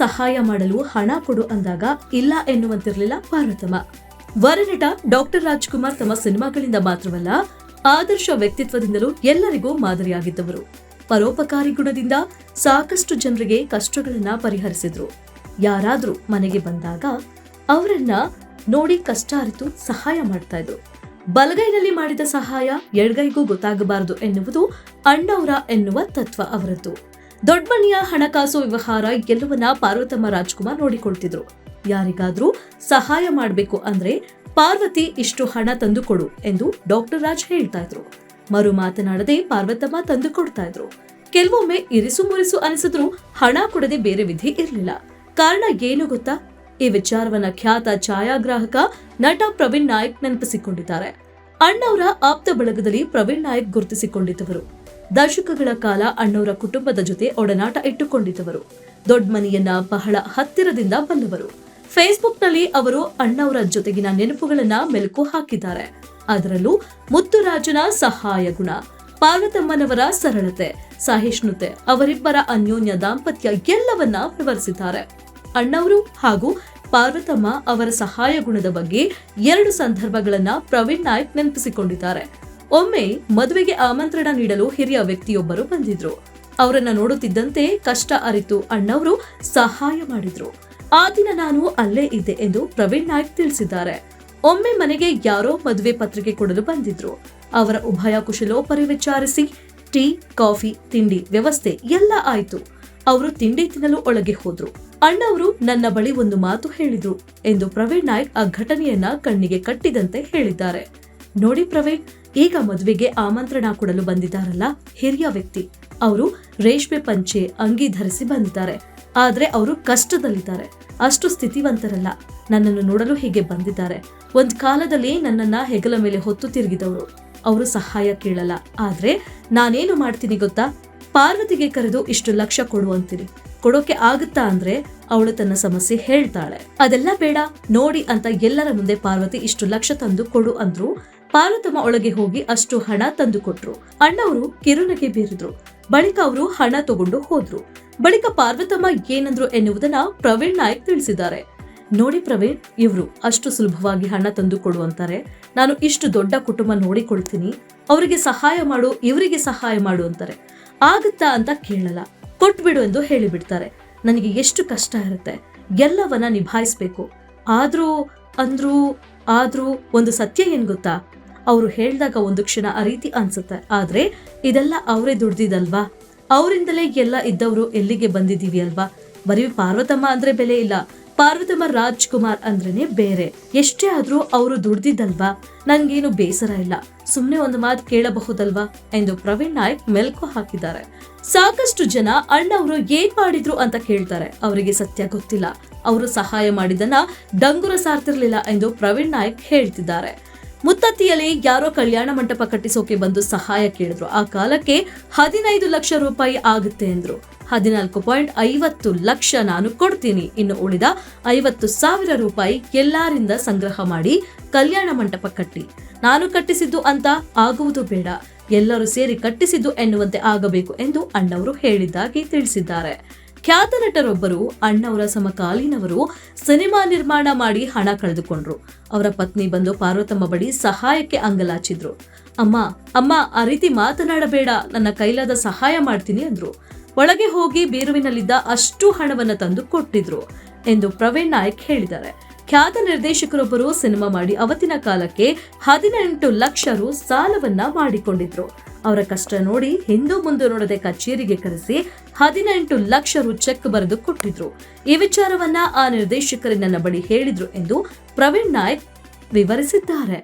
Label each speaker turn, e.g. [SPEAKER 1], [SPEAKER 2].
[SPEAKER 1] ಸಹಾಯ ಮಾಡಲು ಹಣ ಕೊಡು ಅಂದಾಗ ಇಲ್ಲ ಎನ್ನುವಂತಿರಲಿಲ್ಲ ಪಾರ್ವತಮ್ಮ. ವರನಟ ಡಾಕ್ಟರ್ ರಾಜ್ಕುಮಾರ್ ತಮ್ಮ ಸಿನಿಮಾಗಳಿಂದ ಮಾತ್ರವಲ್ಲ, ಆದರ್ಶ ವ್ಯಕ್ತಿತ್ವದಿಂದಲೂ ಎಲ್ಲರಿಗೂ ಮಾದರಿಯಾಗಿದ್ದವರು. ಪರೋಪಕಾರಿ ಗುಣದಿಂದ ಸಾಕಷ್ಟು ಜನರಿಗೆ ಕಷ್ಟಗಳನ್ನ ಪರಿಹರಿಸಿದ್ರು. ಯಾರಾದ್ರೂ ಮನೆಗೆ ಬಂದಾಗ ಅವರನ್ನ ನೋಡಿ ಕಷ್ಟ ಅರಿತು ಸಹಾಯ ಮಾಡ್ತಾ ಇದ್ರು. ಬಲಗೈನಲ್ಲಿ ಮಾಡಿದ ಸಹಾಯ ಎಡಗೈಗೂ ಗೊತ್ತಾಗಬಾರದು ಎನ್ನುವುದು ಅಣ್ಣವ್ರ ಎನ್ನುವ ತತ್ವ ಅವರದ್ದು. ದೊಡ್ಡಮನೆಯ ಹಣಕಾಸು ವ್ಯವಹಾರ ಎಲ್ಲವನ್ನ ಪಾರ್ವತಮ್ಮ ರಾಜ್ಕುಮಾರ್ ನೋಡಿಕೊಳ್ತಿದ್ರು. ಯಾರಿಗಾದ್ರೂ ಸಹಾಯ ಮಾಡಬೇಕು ಅಂದ್ರೆ ಪಾರ್ವತಿ ಇಷ್ಟು ಹಣ ತಂದು ಕೊಡು ಎಂದು ಡಾಕ್ಟರ್ ರಾಜ್ ಹೇಳ್ತಾ ಇದ್ರು. ಮರು ಮಾತನಾಡದೆ ಪಾರ್ವತಮ್ಮ ತಂದು ಕೊಡ್ತಾ ಇದ್ರು. ಕೆಲವೊಮ್ಮೆ ಇರಿಸು ಮುರಿಸು ಅನಿಸಿದ್ರು ಹಣ ಕೊಡದೆ ಬೇರೆ ವಿಧಿ ಇರಲಿಲ್ಲ. ಕಾರಣ ಏನು ಗೊತ್ತಾ? ಈ ವಿಚಾರವನ್ನ ಖ್ಯಾತ ಛಾಯಾಗ್ರಾಹಕ ನಟ ಪ್ರವೀಣ್ ನಾಯಕ್ ನೆನಪಿಸಿಕೊಂಡಿದ್ದಾರೆ. ಅಣ್ಣವರ ಆಪ್ತ ಬಳಗದಲ್ಲಿ ಪ್ರವೀಣ್ ನಾಯಕ್ ಗುರುತಿಸಿಕೊಂಡಿದ್ದವರು. ದಶಕಗಳ ಕಾಲ ಅಣ್ಣವರ ಕುಟುಂಬದ ಜೊತೆ ಒಡನಾಟ ಇಟ್ಟುಕೊಂಡಿದ್ದವರು. ದೊಡ್ಡ ಮನೆಯನ್ನ ಬಹಳ ಹತ್ತಿರದಿಂದ ಬಲ್ಲವರು. ಫೇಸ್ಬುಕ್ನಲ್ಲಿ ಅವರು ಅಣ್ಣವರ ಜೊತೆಗಿನ ನೆನಪುಗಳನ್ನ ಮೆಲುಕು ಹಾಕಿದ್ದಾರೆ. ಅದರಲ್ಲೂ ಮುತ್ತುರಾಜನ ಸಹಾಯ ಗುಣ, ಪಾರ್ವತಮ್ಮನವರ ಸರಳತೆ, ಸಹಿಷ್ಣುತೆ, ಅವರಿಬ್ಬರ ಅನ್ಯೋನ್ಯ ದಾಂಪತ್ಯ ಎಲ್ಲವನ್ನ ವಿವರಿಸಿದ್ದಾರೆ. ಅಣ್ಣವರು ಹಾಗೂ ಪಾರ್ವತಮ್ಮ ಅವರ ಸಹಾಯ ಗುಣದ ಬಗ್ಗೆ 2 ಸಂದರ್ಭಗಳನ್ನ ಪ್ರವೀಣ್ ನಾಯಕ್ ನೆನಪಿಸಿಕೊಂಡಿದ್ದಾರೆ. ಒಮ್ಮೆ ಮದುವೆಗೆ ಆಮಂತ್ರಣ ನೀಡಲು ಹಿರಿಯ ವ್ಯಕ್ತಿಯೊಬ್ಬರು ಬಂದಿದ್ರು. ಅವರನ್ನ ನೋಡುತ್ತಿದ್ದಂತೆ ಕಷ್ಟ ಅರಿತು ಅಣ್ಣವರು ಸಹಾಯ ಮಾಡಿದ್ರು. ಆ ದಿನ ನಾನು ಅಲ್ಲೇ ಇದ್ದೆ ಎಂದು ಪ್ರವೀಣ್ ನಾಯಕ್ ತಿಳಿಸಿದ್ದಾರೆ. ಒಮ್ಮೆ ಮನೆಗೆ ಯಾರೋ ಮದುವೆ ಪತ್ರಿಕೆ ಕೊಡಲು ಬಂದಿದ್ರು. ಅವರ ಉಭಯ ಕುಶಲೋಪರಿ ವಿಚಾರಿಸಿ ಟೀ, ಕಾಫಿ, ತಿಂಡಿ ವ್ಯವಸ್ಥೆ ಎಲ್ಲ ಆಯ್ತು. ಅವರು ತಿಂಡಿ ತಿನ್ನಲು ಒಳಗೆ ಹೋದ್ರು. ಅಣ್ಣವರು ನನ್ನ ಬಳಿ ಒಂದು ಮಾತು ಹೇಳಿದ್ರು ಎಂದು ಪ್ರವೀಣ್ ನಾಯಕ್ ಆ ಘಟನೆಯನ್ನ ಕಣ್ಣಿಗೆ ಕಟ್ಟಿದಂತೆ ಹೇಳಿದ್ದಾರೆ. ನೋಡಿ ಪ್ರವೀಣ್, ಈಗ ಮದುವೆಗೆ ಆಮಂತ್ರಣ ಕೊಡಲು ಬಂದಿದ್ದಾರಲ್ಲ ಹಿರಿಯ ವ್ಯಕ್ತಿ, ಅವರು ರೇಷ್ಮೆ ಪಂಚೆ ಅಂಗಿ ಧರಿಸಿ ಬಂದಿದ್ದಾರೆ. ಆದ್ರೆ ಅವರು ಕಷ್ಟದಲ್ಲಿದ್ದಾರೆ, ಅಷ್ಟು ಸ್ಥಿತಿವಂತರಲ್ಲ. ನನ್ನನ್ನು ನೋಡಲು ಹೀಗೆ ಬಂದಿದ್ದಾರೆ. ಒಂದ್ ಕಾಲದಲ್ಲಿ ನನ್ನನ್ನ ಹೆಗಲ ಮೇಲೆ ಹೊತ್ತು ತಿರುಗಿದವರು. ಅವರು ಸಹಾಯ ಕೇಳಲ್ಲ. ಆದ್ರೆ ನಾನೇನು ಮಾಡ್ತೀನಿ ಗೊತ್ತಾ? ಪಾರ್ವತಿಗೆ ಕರೆದು ಇಷ್ಟು ಲಕ್ಷ ಕೊಡು ಅಂತೀನಿ. ಕೊಡೋಕೆ ಆಗುತ್ತಾ ಅಂದ್ರೆ ಅವಳು ತನ್ನ ಸಮಸ್ಯೆ ಹೇಳ್ತಾಳೆ. ಅದೆಲ್ಲ ಬೇಡ ನೋಡಿ ಅಂತ ಎಲ್ಲರ ಮುಂದೆ ಪಾರ್ವತಿ ಇಷ್ಟು ಲಕ್ಷ ತಂದು ಕೊಡು ಅಂದ್ರು. ಪಾರ್ವತಮ್ಮ ಒಳಗೆ ಹೋಗಿ ಅಷ್ಟು ಹಣ ತಂದು ಕೊಟ್ರು. ಅಣ್ಣವರು ಕಿರುನಗೆ ಬೀರಿದ್ರು. ಬಳಿಕ ಅವರು ಹಣ ತಗೊಂಡು ಹೋದ್ರು. ಬಳಿಕ ಪಾರ್ವತಮ್ಮ ಏನಂದ್ರು ಎನ್ನುವುದನ್ನ ಪ್ರವೀಣ್ ನಾಯಕ್ ತಿಳಿಸಿದ್ದಾರೆ. ನೋಡಿ ಪ್ರವೀಣ್, ಇವ್ರು ಅಷ್ಟು ಸುಲಭವಾಗಿ ಹಣ ತಂದು ಕೊಡು ಅಂತಾರೆ. ನಾನು ಇಷ್ಟು ದೊಡ್ಡ ಕುಟುಂಬ ನೋಡಿಕೊಳ್ತೀನಿ, ಅವರಿಗೆ ಸಹಾಯ ಮಾಡು, ಇವರಿಗೆ ಸಹಾಯ ಮಾಡು ಅಂತಾರೆ. ಆಗುತ್ತಾ ಅಂತ ಕೇಳಲ್ಲ, ಕೊಟ್ಬಿಡು ಎಂದು ಹೇಳಿಬಿಡ್ತಾರೆ. ನನಗೆ ಎಷ್ಟು ಕಷ್ಟ ಇರುತ್ತೆ, ಎಲ್ಲವನ್ನ ನಿಭಾಯಿಸ್ಬೇಕು. ಆದ್ರೂ ಒಂದು ಸತ್ಯ ಏನ್ ಗೊತ್ತಾ? ಅವರು ಹೇಳ್ದಾಗ ಒಂದು ಕ್ಷಣ ಆ ರೀತಿ ಅನ್ಸುತ್ತೆ. ಆದ್ರೆ ಇದೆಲ್ಲ ಅವರೇ ದುಡ್ದಿದಲ್ವಾ, ಅವರಿಂದಲೇ ಎಲ್ಲ ಇದ್ದವರು ಎಲ್ಲಿಗೆ ಬಂದಿದೀವಿ ಅಲ್ವಾ. ಬರೀ ಪಾರ್ವತಮ್ಮ ಅಂದ್ರೆ ಬೆಲೆ ಇಲ್ಲ, ಪಾರ್ವತಮ್ಮ ರಾಜ್ಕುಮಾರ್ ಅಂದ್ರೇನೆ ಬೇರೆ. ಎಷ್ಟೇ ಆದ್ರೂ ಅವರು ದುಡ್ದಿದ್ದಲ್ವಾ, ನನ್ಗೇನು ಬೇಸರ ಇಲ್ಲ, ಸುಮ್ನೆ ಒಂದು ಮಾತು ಕೇಳಬಹುದಲ್ವಾ ಎಂದು ಪ್ರವೀಣ್ ನಾಯಕ್ ಮೆಲ್ಕು ಹಾಕಿದ್ದಾರೆ. ಸಾಕಷ್ಟು ಜನ ಅಣ್ಣವರು ಏನ್ ಮಾಡಿದ್ರು ಅಂತ ಕೇಳ್ತಾರೆ. ಅವರಿಗೆ ಸತ್ಯ ಗೊತ್ತಿಲ್ಲ, ಅವರು ಸಹಾಯ ಮಾಡಿದನ್ನ ಡಂಗುರ ಸಾರ್ತಿರ್ಲಿಲ್ಲ ಎಂದು ಪ್ರವೀಣ್ ನಾಯಕ್ ಹೇಳ್ತಿದ್ದಾರೆ. ಮುತ್ತತ್ತಿಯಲ್ಲಿ ಯಾರೋ ಕಲ್ಯಾಣ ಮಂಟಪ ಕಟ್ಟಿಸೋಕೆ ಬಂದು ಸಹಾಯ ಕೇಳಿದ್ರು. ಆ ಕಾಲಕ್ಕೆ 15 ಲಕ್ಷ ರೂಪಾಯಿ ಆಗುತ್ತೆ ಎಂದ್ರು. 14.50 ಲಕ್ಷ ನಾನು ಕೊಡ್ತೀನಿ, ಇನ್ನು ಉಳಿದ 50,000 ರೂಪಾಯಿ ಎಲ್ಲರಿಂದ ಸಂಗ್ರಹ ಮಾಡಿ ಕಲ್ಯಾಣ ಮಂಟಪ ಕಟ್ಟಿ. ನಾನು ಕಟ್ಟಿಸಿದ್ದು ಅಂತ ಆಗುವುದು ಬೇಡ, ಎಲ್ಲರೂ ಸೇರಿ ಕಟ್ಟಿಸಿದ್ದು ಎನ್ನುವಂತೆ ಆಗಬೇಕು ಎಂದು ಅಣ್ಣವರು ಹೇಳಿದ್ದಾಗಿ ತಿಳಿಸಿದ್ದಾರೆ. ಖ್ಯಾತ ನಟರೊಬ್ಬರು ಅಣ್ಣವರ ಸಮಕಾಲೀನವರು ಸಿನಿಮಾ ನಿರ್ಮಾಣ ಮಾಡಿ ಹಣ ಕಳೆದುಕೊಂಡ್ರು. ಅವರ ಪತ್ನಿ ಬಂದು ಪಾರ್ವತಮ್ಮ ಬಳಿ ಸಹಾಯಕ್ಕೆ ಅಂಗಲಾಚಿದ್ರು. ಅಮ್ಮ ಆ ರೀತಿ ಮಾತನಾಡಬೇಡ, ನನ್ನ ಕೈಲಾದ ಸಹಾಯ ಮಾಡ್ತೀನಿ ಅಂದ್ರು. ಒಳಗೆ ಹೋಗಿ ಬೀರುವಿನಲ್ಲಿದ್ದ ಅಷ್ಟು ಹಣವನ್ನ ತಂದು ಕೊಟ್ಟಿದ್ರು ಎಂದು ಪ್ರವೀಣ್ ನಾಯಕ್ ಹೇಳಿದ್ದಾರೆ. ಖ್ಯಾತ ನಿರ್ದೇಶಕರೊಬ್ಬರು ಸಿನಿಮಾ ಮಾಡಿ ಅವತ್ತಿನ ಕಾಲಕ್ಕೆ 18 ಲಕ್ಷ ರು ಸಾಲವನ್ನ ಮಾಡಿಕೊಂಡಿದ್ರು. ಅವರ ಕಷ್ಟ ನೋಡಿ ಹಿಂದೂ ಮುಂದೆ ನೋಡದೆ ಕಚೇರಿಗೆ ಕರೆಸಿ 18 ಲಕ್ಷ ರು ಚೆಕ್ ಬರೆದು ಕೊಟ್ಟಿದ್ರು. ಈ ವಿಚಾರವನ್ನ ಆ ನಿರ್ದೇಶಕರೇ ನನ್ನ ಬಳಿ ಹೇಳಿದ್ರು ಎಂದು ಪ್ರವೀಣ್ ನಾಯಕ್ ವಿವರಿಸಿದ್ದಾರೆ.